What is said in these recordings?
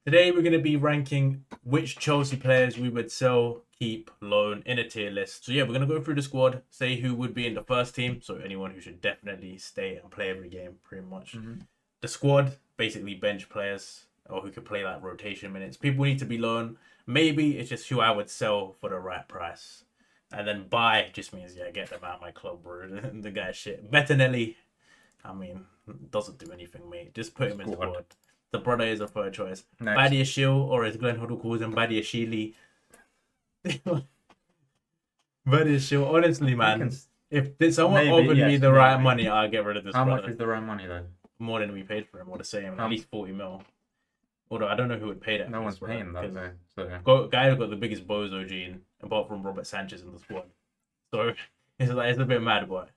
Today we're going to be ranking which Chelsea players we would sell, keep, loan in a tier list. So yeah, we're going to go through the squad, say who would be in the first team. So anyone who should definitely stay and play every game, pretty much. The squad, basically bench players or who could play like rotation minutes. People need to be loaned. Maybe it's just who I would sell for the right price. And then buy just means, yeah, get them out of my club, bro. The guy's shit. Bettinelli, I mean, doesn't do anything, mate. Just put him in squad. The brother is a third choice. Badiashile, or as Glenn Hoddle calls him, Badiashile. Badiashile, honestly, man. If someone offered me the right money, I'll get rid of this How brother. much is the right money, though? More than we paid for him, or the same. At least 40 mil. Although I don't know who would pay that. No one's paying that, though. So. Guy who got the biggest bozo gene, apart from Robert Sanchez in the squad. So it's a bit mad, but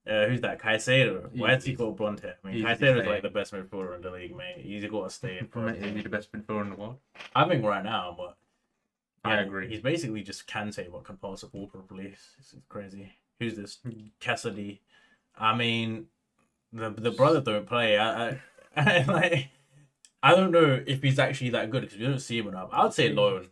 who's that? Caicedo. Why has he got blonde hair? I mean, Caicedo is like the best midfielder in the league, mate. He's got to stay in. Is he the best midfielder in the world? I think right now, but I agree. He's basically just Kante, but can pass the ball properly. It's crazy. Who's this? Cassidy. I mean, the brother don't play. I don't know if he's actually that good because we don't see him enough. I would say loan.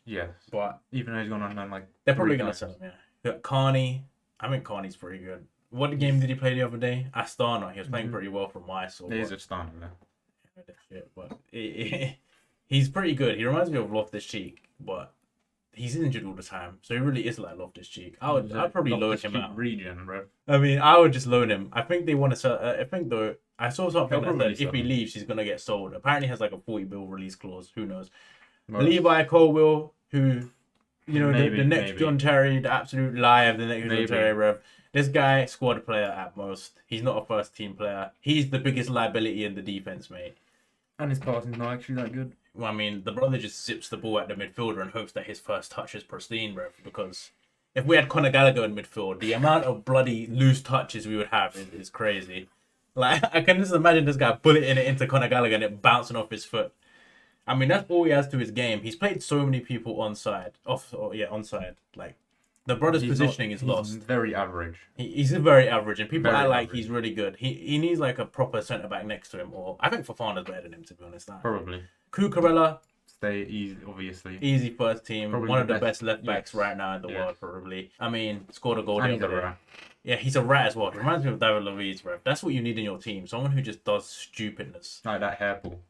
Yeah, but even though he's gone on like they're probably gonna sell him. Yeah, Carney. I think Carney's pretty good. What game did he play the other day? Astana. He was playing pretty well from my side. He is Astana, but he's pretty good. He reminds me of Loftus-Cheek, but he's injured all the time, so he really is like Loftus-Cheek. I'd probably loan him out. Region, bro. I mean, I would just loan him. I think they want to sell. I think though, I saw something that said if he leaves, he's gonna get sold. Apparently, he has like a 40 mil release clause. Who knows? Levi Colwill, who, the next John Terry, the absolute lie of the next John Terry, rev. This guy, squad player at most. He's not a first team player. He's the biggest liability in the defense, mate. And his passing's not actually that good. Well, I mean, the brother just zips the ball at the midfielder and hopes that his first touch is pristine, bro. Because if we had Conor Gallagher in midfield, the amount of bloody loose touches we would have is crazy. Like, I can just imagine this guy bulleting it into Conor Gallagher and it bouncing off his foot. I mean, that's all he has to his game. He's played so many people onside. Like, the brother's positioning is lost. He's very average. He's very average, and people act like he's really good. He needs like a proper centre back next to him, or I think Fofana's better than him, to be honest. Probably. Cucurella. Stay easy, obviously. Easy first team. Probably one of the best left backs right now in the world, probably. I mean, scored a goal. And he's a rat. Yeah, he's a rat as well. He reminds me of David Luiz, bro. That's what you need in your team. Someone who just does stupidness. Like that hair pull.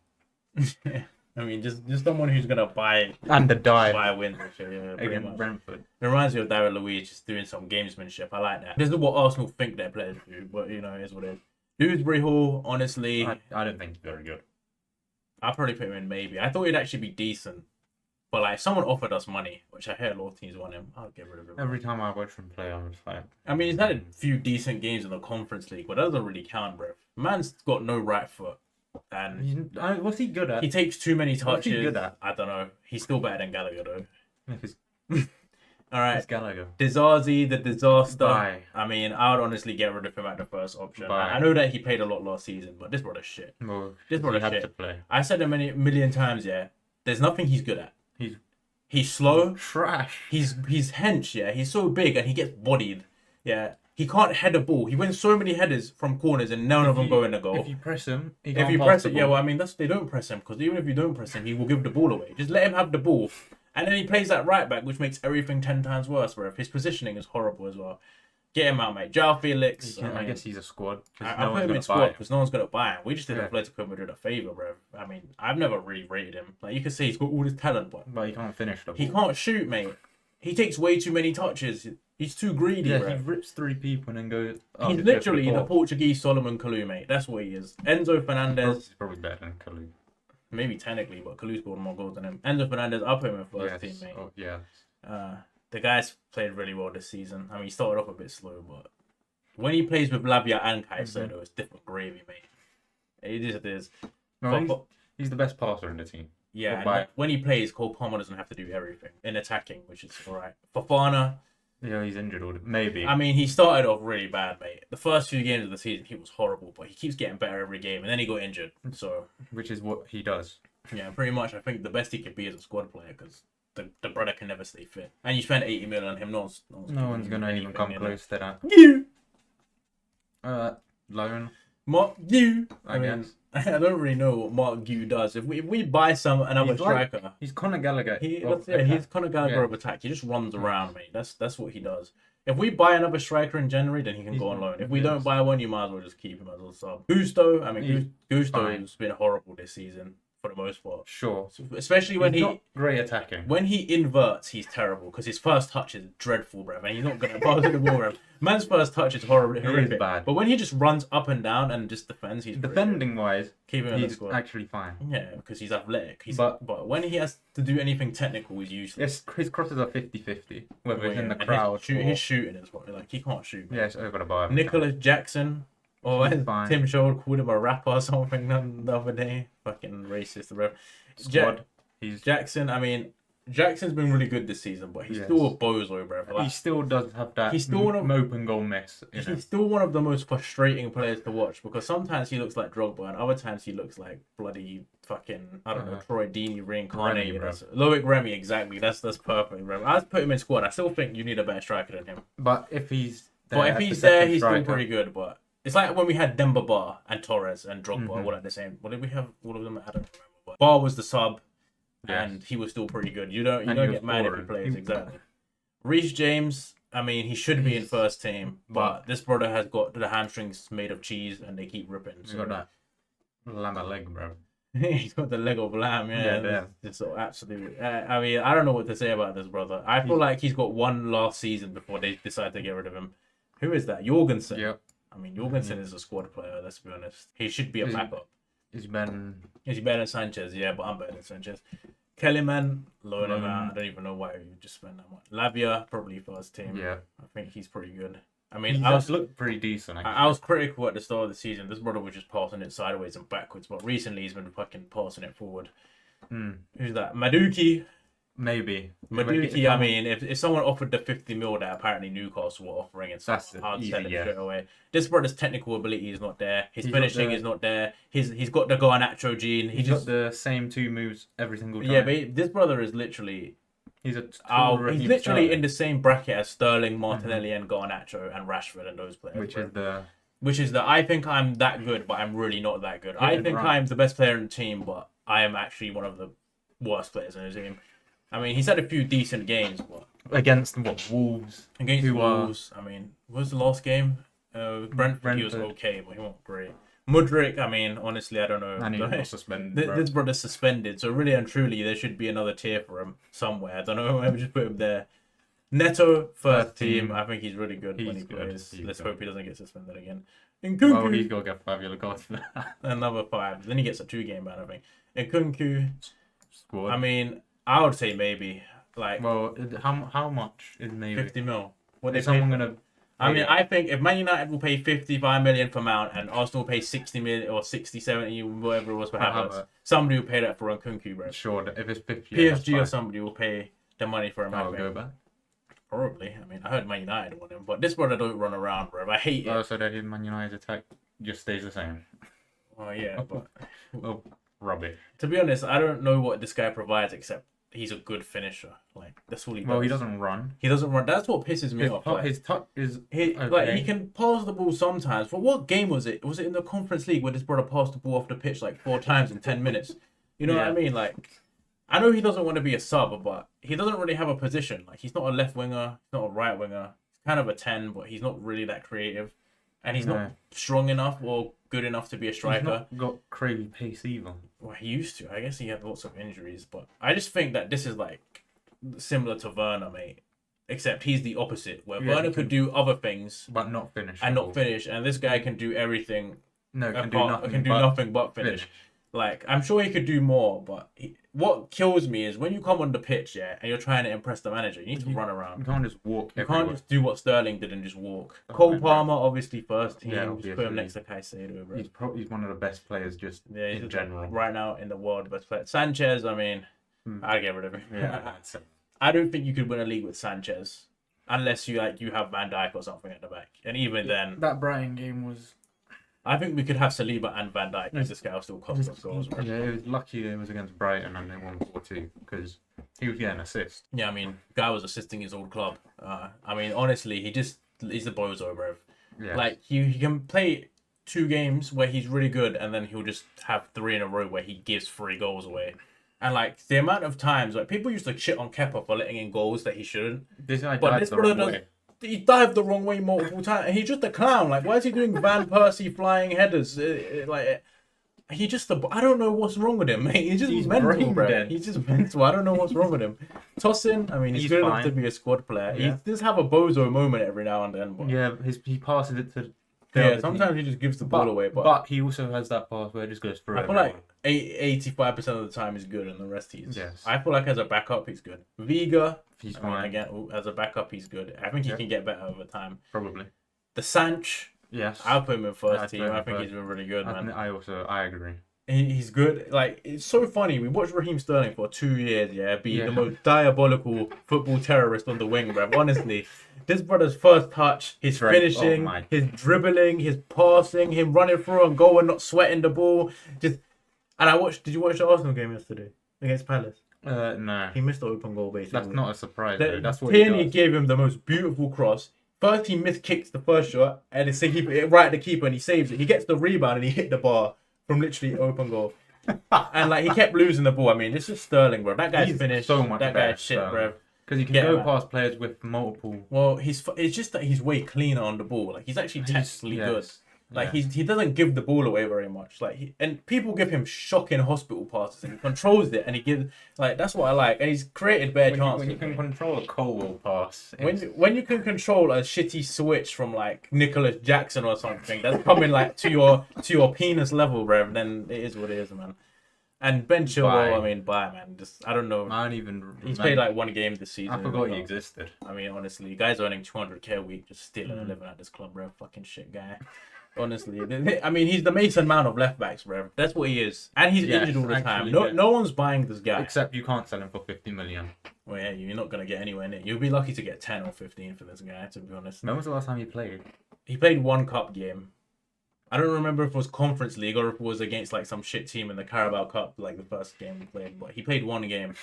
I mean, just someone who's gonna buy and the dive, buy wins, yeah, against Brentford. It reminds me of David Luiz just doing some gamesmanship. I like that. This is what Arsenal think their players do, but it is what it is. Dewsbury Hall, honestly, I don't think he's very good. I'll probably put him in maybe. I thought he'd actually be decent, but like if someone offered us money, which I hear a lot of teams want him, I'll get rid of him. Every time I watch him play, I'm just like, I mean, he's had a few decent games in the Conference League, but that doesn't really count, bro. Man's got no right foot. And what's he good at? He takes too many touches. What's he good at? I don't know. He's still better than Gallagher though. Yeah, all right. Gallagher. Dizazi, the disaster. Bye. I mean, I would honestly get rid of him at the first option. Bye. I know that he played a lot last season, but this brother's shit. Well, this brother's shit. To play. I said it a million times. Yeah, there's nothing he's good at. He's slow. Trash. He's hench. Yeah, he's so big and he gets bodied. Yeah. He can't head a ball. He wins so many headers from corners and none of them go in the goal. If you press him, yeah, well, I mean, they don't press him because even if you don't press him, he will give the ball away. Just let him have the ball. And then he plays that right back, which makes everything 10 times worse, bro. His positioning is horrible as well. Get him out, mate. João Felix. I guess he's a squad. I put him in squad because no one's going to buy him. We just did Atletico Madrid a favour, bro. I mean, I've never really rated him. Like, you can say he's got all this talent, but he can't finish the ball. He can't shoot, mate. He takes way too many touches. He's too greedy, bro. He rips 3 people and then goes... He's literally the Portuguese Solomon Kalou, mate. That's what he is. Enzo Fernandez... He's probably better than Kalou. Maybe technically, but Kalou scored more goals than him. Enzo Fernandez, I'll put him in first team, mate. Oh, yeah. The guy's played really well this season. I mean, he started off a bit slow, but... When he plays with Lavia and Caicedo, it's different gravy, mate. It is. No, he's the best passer in the team. Yeah, and when he plays, Cole Palmer doesn't have to do everything in attacking, which is alright. Fofana... Yeah, he's injured. Maybe. I mean, he started off really bad, mate. The first few games of the season, he was horrible, but he keeps getting better every game, and then he got injured. So, which is what he does. Yeah, pretty much. I think the best he could be is a squad player because the brother can never stay fit. And you spend 80 million on him, no one's gonna even come close to that. Loan. Mark Gu. I guess. I don't really know what Mark Gu does. If we buy another striker, He's Conor Gallagher. He's Conor Gallagher of attack. He just runs around, mate. That's what he does. If we buy another striker in January, then he can go on loan. If we don't buy one, you might as well just keep him as a sub. Gusto, Gusto's been horrible this season for the most part. Sure. Especially when he's not great attacking. When he inverts, he's terrible because his first touch is dreadful, bruv, and he's not going to pass the ball, bruv. Man's first touch is horrific. It is bad. But when he just runs up and down and just defends, he's defending-wise, keep him in the squad. Actually fine. Yeah, because he's athletic. But when he has to do anything technical, he's useless. His crosses are 50-50, whether it's in the crowd his shooting is what, like, he can't shoot. Yeah, it's over the bar. Nicholas Jackson, or Tim Shaw called him a rapper or something the other day. Fucking racist, bro. Squad. Jackson, I mean, Jackson's been really good this season, but he's still a bozo, bro. Like, he still does have that open goal mess. He's still one of the most frustrating players to watch because sometimes he looks like Drogba and other times he looks like bloody fucking, I don't know, Troy Deeney reincarnated. Loic Remy, exactly. That's perfect, bro. I'd put him in squad. I still think you need a better striker than him. But if he's there, he's still pretty good. But it's like when we had Demba Ba and Torres and Drogba all at the same. What did we have? All of them? I don't remember. But Bar was the sub. Yes. And he was still pretty good. You don't get mad if he plays, exactly. Reece James, I mean, he should be in first team, but this brother has got the hamstrings made of cheese and they keep ripping. He's got that lamb leg, bro. He's got the leg of lamb, yeah. It's so absolutely. I mean, I don't know what to say about this brother. I feel like he's got one last season before they decide to get rid of him. Who is that? Jorgensen. Yep. I mean, Jorgensen is a squad player, let's be honest. He should be a backup. Is he better than Sanchez? Yeah, but I'm better than Sanchez. Kellyman, loan him out. I don't even know why you just spend that much. Lavia, probably first team. Yeah. I think he's pretty good. I mean, he does look pretty decent. I was critical at the start of the season. This brother was just passing it sideways and backwards, but recently he's been fucking passing it forward. Who's that? Maduki. Maybe. Maduki, I mean, if someone offered the 50 mil that apparently Newcastle were offering and stuff, I'd sell it straight away. This brother's technical ability is not there. His finishing is not there. He's got the Garnacho gene. He's got the same two moves every single time. Yeah, but this brother is literally... He's literally in the same bracket as Sterling, Martinelli, and Garnacho, and Rashford, and those players. Which is the I think I'm that good, but I'm really not that good. I think I'm the best player in the team, but I am actually one of the worst players in the team. I mean, he's had a few decent games, but against Wolves. Against Wolves, I mean, what was the last game? Brentford. He was okay, but he wasn't great. Mudryk, I mean, honestly, I don't know. And he was suspended. This brother's suspended, so really and truly, there should be another tier for him somewhere. I don't know. Maybe just put him there. Neto, first team. I think he's really good when he plays. Let's hope he doesn't get suspended again. Nkunku, well, he's got to get 5 yellow cards for that. Another 5. Then he gets a 2-game ban, I think. Nkunku, squad. I mean, I would say maybe. Like, well, how much is maybe? 50 mil. What is someone gonna? I mean, I think if Man United will pay 55 million for Mount and Arsenal will pay 60 million or 60, 70, whatever it was for Havertz, somebody will pay that for Nkunku, bro. Sure, if it's 50, PSG or somebody will pay the money for him. I'll go back. Probably. I mean, I heard Man United want him, but this brother don't run around, bro. I hate it. So that Man United's attack just stays the same. Oh yeah, but well, rubbish. To be honest, I don't know what this guy provides except he's a good finisher. Like, that's all he does. Well, he doesn't run. He doesn't run. That's what pisses me off. His touch is like, he can pass the ball sometimes. But what game was it? Was it in the Conference League where this brother passed the ball off the pitch like 4 times in 10 minutes? You know what I mean? Like, I know he doesn't want to be a sub, but he doesn't really have a position. Like, he's not a left winger. He's not a right winger. He's kind of a 10, but he's not really that creative. And he's not strong enough or good enough to be a striker. He's not got crazy pace either. Well, he used to. I guess he had lots of injuries, but I just think that this is like similar to Werner, mate. Except he's the opposite, where Werner could do other things, but not finish. And this guy can do everything. No, can do nothing but finish. Like, I'm sure he could do more, but what kills me is when you come on the pitch, and you're trying to impress the manager, you need to run around. You can't just walk. You can't just do what Sterling did and just walk. Cole Palmer, obviously first team. Just put him next to Caicedo, bro. He's one of the best players just in general. Right now in the world, best player. Sanchez, I mean, I'd get rid of him. Yeah. I don't think you could win a league with Sanchez unless you have Van Dijk or something at the back. And even then, that Brighton game was. I think we could have Saliba and Van Dijk because this guy will still cost us goals. Bro. Yeah, it was lucky it was against Brighton and they won 4-2 because he was getting assists. Yeah, I mean, guy was assisting his old club. I mean, honestly, he's a bozo, bro. Yeah. Like, he can play 2 games where he's really good, and then he'll just have 3 in a row where he gives 3 goals away. And like the amount of times, like people used to shit on Kepa for letting in goals that he shouldn't. This guy But died this the brother wrong does. way. He dived the wrong way multiple times. And he's just a clown. Like, why is he doing Van Persie flying headers? He just. I don't know what's wrong with him, mate. He's just He's mental, brain bro. dead. He's just mental. I don't know what's wrong with him. Tosin, I mean, he's good enough to fine. be a squad player. Yeah. He does have a bozo moment every now and then. But Yeah, he passes it to. yeah, sometimes he just gives the ball away. But he also has that pass where it just goes through. I feel like 85% of the time he's good, and the rest he's. Yes. I feel like as a backup he's good. Viga, He's I mean, fine. again, as a backup he's good. I think he can get better over time. Probably. The Sanch, Yes. I'll put him in first I'd team. put him I think first. he's been really good, man. I agree. He's good. Like, it's so funny. We watched Raheem Sterling for 2 years, be Yeah. the most diabolical football terrorist on the wing, bruv. Honestly, this brother's first touch, his Right. finishing, Oh my. his dribbling, his passing, him running through and goal and not sweating the ball. Did you watch the Arsenal game yesterday against Palace? No. He missed the open goal, basically. That's not a surprise, though. That's what he Tierney does. gave him the most beautiful cross. First, he missed the first shot, and he put it right at the keeper, and he saves it. He gets the rebound, and he hit the bar from literally open goal. And like he kept losing the ball. I mean, this is Sterling, bro. That guy's He's finished. so much that better, guy's shit, Sterling. bro. Because he can Yeah, go man. past players with multiple. Well, it's just that he's way cleaner on the ball. Like he's actually technically good. Like he doesn't give the ball away very much. Like and people give him shocking hospital passes, and he controls it, and he gives that's what I like. And he's created bare chances. When you can control a Colwell pass. When you can control a shitty switch from like Nicholas Jackson or something that's coming like to your penis level, bro, then it is what it is, man. And Ben Chilwell, I mean, bye, man. Just I don't know. He's played like 1 game this season. I forgot he existed. I mean, honestly, guys earning 200k a week just stealing a living at this club, bro. Fucking shit guy. Honestly, I mean, he's the Mason Mount of left backs, bro. That's what he is, and he's injured all the time. No one's buying this guy. Except you can't sell him for 50 million. Well, yeah, you're not gonna get anywhere near. You'll be lucky to get 10 or 15 for this guy, to be honest. When was the last time he played? He played 1 cup game. I don't remember if it was Conference League or if it was against like some shit team in the Carabao Cup, like the first game he played. But he played 1 game,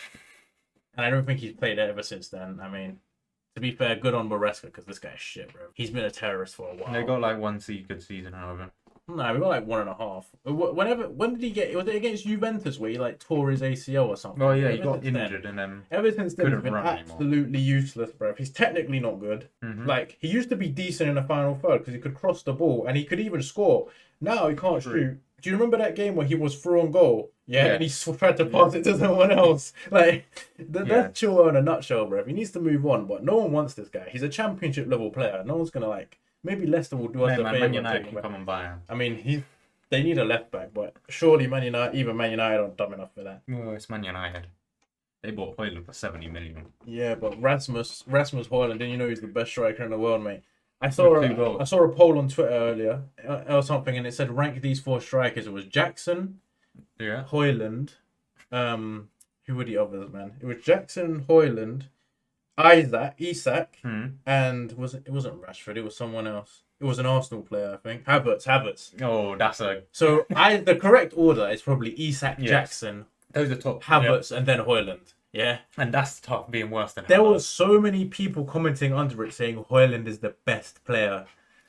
and I don't think he's played ever since then. I mean, to be fair, good on Maresca because this guy's shit, bro. He's been a terrorist for a while. They got like 1 good season, however. No, we got like 1.5. When did he get? Was it against Juventus where he like tore his ACL or something? Oh yeah, he Ever got since then- injured and then. Ever since then, he's couldn't been run anymore. absolutely useless, bro. He's technically not good. Like he used to be decent in the final third because he could cross the ball and he could even score. Now he can't shoot. Do you remember that game where he was through on goal? Yeah, and he tried to pass it to someone else. Like that's Chilwell in a nutshell, bro. He needs to move on, but no one wants this guy. He's a championship level player. No one's gonna like. Maybe Leicester will do us a Man favour. United can come and buy him. I mean, they need a left back, but surely Man United aren't dumb enough for that. Well, it's Man United. They bought Højlund for 70 million. Yeah, but Rasmus Højlund, didn't you know he's the best striker in the world, mate? I saw With 2 goals. I saw a poll on Twitter earlier or something, and it said rank these 4 strikers. It was Jackson, Yeah. Højlund, who were the others, man? It was Jackson, Højlund, Isak, and it wasn't Rashford. It was someone else. It was an Arsenal player, I think. Havertz. Oh, that's a. So the correct order is probably Isak, Yes. Jackson, Those are top. Havertz, and then Højlund. Yeah. And that's tough being worse than There Havertz. was so many people commenting under it saying Højlund is the best player.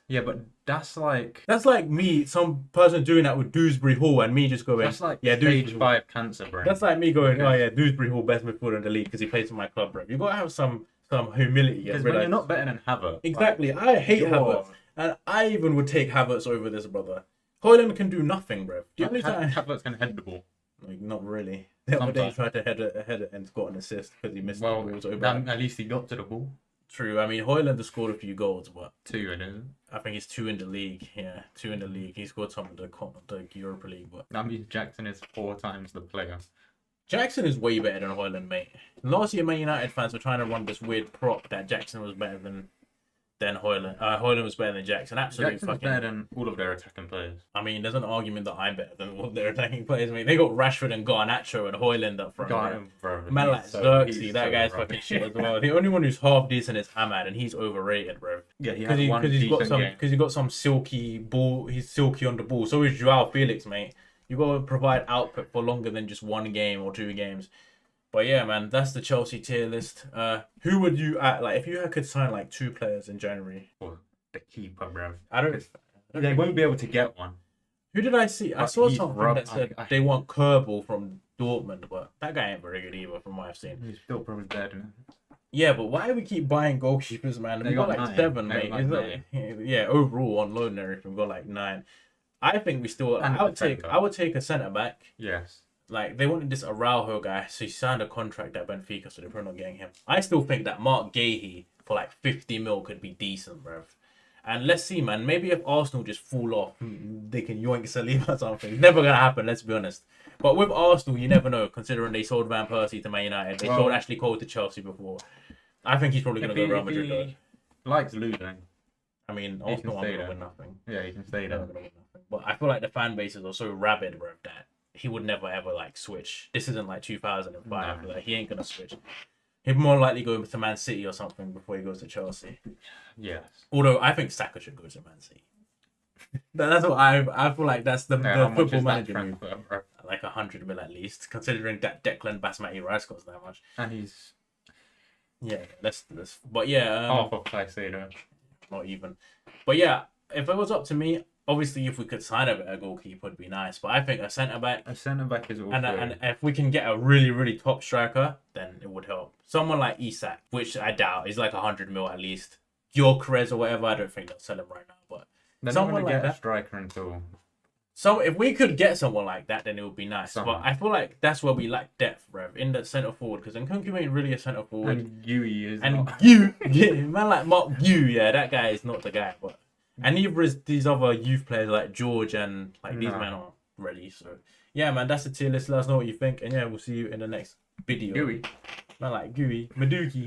Yeah, but that's like. That's like me, some person doing that with Dewsbury Hall, and me just going, That's like yeah, stage Dewsbury Hall. 5 cancer, bro. That's like me going, oh yeah, Dewsbury Hall best midfielder in the league because he plays for my club, bro. You gotta have some humility. Because when you're not better than Havertz. Exactly, I hate you're- Havertz, and I even would take Havertz over this brother. Højlund can do nothing, bro. The only time, Havertz can head the ball. like, not really. The other day he tried to head it and got an assist because he missed the balls over. At least he got to the ball. True. I mean, Højlund has scored a few goals, but 2, it is. I think he's 2 in the league. Yeah, 2 in the league. He scored some in the Europa League, but That means Jackson is 4 times the player. Jackson is way better than Højlund, mate. Last year, Man United fans were trying to run this weird prop that Jackson was better than Højlund. Højlund was better than Jackson. Absolutely Jackson's fucking. better than all of their attacking players. I mean, there's an argument that I'm better than all their attacking players. I mean, they got Rashford and Garnacho and Højlund up front. Bro, Man like he's Xerxes, that so guy's rubbish. fucking shit as well. The only one who's half decent is Ahmad, and he's overrated, bro. Yeah, he Because had one decent game. he's got some silky ball. He's silky on the ball. So is Joao Felix, mate. You got to provide output for longer than just 1 game or 2 games. But yeah, man, that's the Chelsea tier list. Who would you if you could sign like 2 players in January? Or the keeper, bro. I don't. They won't be able to get one. Who did I see? I But saw he's something rubbed- that said I- they want Kerbal from Dortmund, but that guy ain't very good either, from what I've seen. He's still probably dead. Isn't Yeah, but why do we keep buying goalkeepers, man? They We got got like 9. 7, They mate. got Is like that, yeah, overall on loan and everything, we got like 9. I think we still. And I would take. defender. I would take a centre back. Yes. Like they wanted this Araujo guy, so he signed a contract at Benfica, so they're probably not getting him. I still think that Mark Gahey for like 50 mil could be decent, bruv. And let's see, man. Maybe if Arsenal just fall off, they can yoink Saliba or something. It's never gonna happen. Let's be honest. But with Arsenal, you never know. Considering they sold Van Persie to Man United, they sold Ashley Cole to Chelsea before. I think he's probably gonna go Real Madrid. Though. Likes losing. I mean, He Arsenal can stay aren't gonna there. win nothing. Yeah, he can stay They're there. not gonna win nothing. But I feel like the fan bases are so rabid, bruv, that he would never ever like switch. This isn't like 2005. No. Like he ain't gonna switch. He'd more likely go to Man City or something before he goes to Chelsea. Yes. Although I think Saka should go to Man City. That's what I feel like that's the How much football is that manager move. transfer, bro? Like 100 mil at least, considering that Declan Basmati Rice costs that much. And he's Yeah, let's. But yeah, half of Caicedo. not even. But yeah, if it was up to me, obviously if we could sign a better goalkeeper would be nice. But I think a centre back. A centre back is also. And if we can get a really, really top striker, then it would help. Someone like Isak, which I doubt, he's like 100 mil at least. Gyökeres or whatever, I don't think they'll sell him right now. But they're not someone going to like get a that. striker until. So if we could get someone like that, then it would be nice. Someone. But I feel like that's where we lack depth, bruv, in the centre forward. Because Nkunku ain't really a centre forward. And Yui is. And not. you, yeah, man like Mark Yu, yeah, that guy is not the guy. But and neither is these other youth players like George and like these No. men aren't ready. So yeah, man, that's the tier list. Let us know what you think, and yeah, we'll see you in the next video. Yui. Man like Gooey, Maduki.